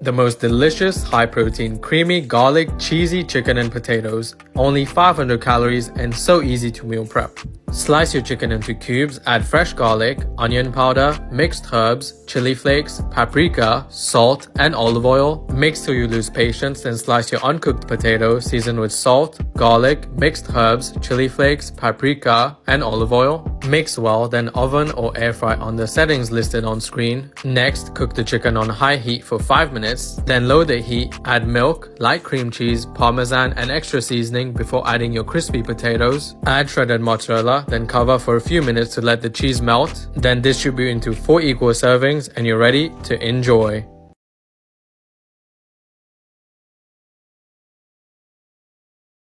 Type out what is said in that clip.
The most delicious, high-protein, creamy, garlic, cheesy chicken and potatoes. Only 500 calories and so easy to meal prep. Slice your chicken into cubes, add fresh garlic, onion powder, mixed herbs, chili flakes, paprika, salt, and olive oil. Mix till you lose patience, then slice your uncooked potato, season with salt, garlic, mixed herbs, chili flakes, paprika, and olive oil. Mix well, then oven or air fry on the settings listed on screen. Next, cook the chicken on high heat for 5 minutes, then lower the heat, add milk, light cream cheese, parmesan, and extra seasoning before adding your crispy potatoes. Add shredded mozzarella, then cover for a few minutes to let the cheese melt. Then distribute into 4 equal servings and you're ready to enjoy.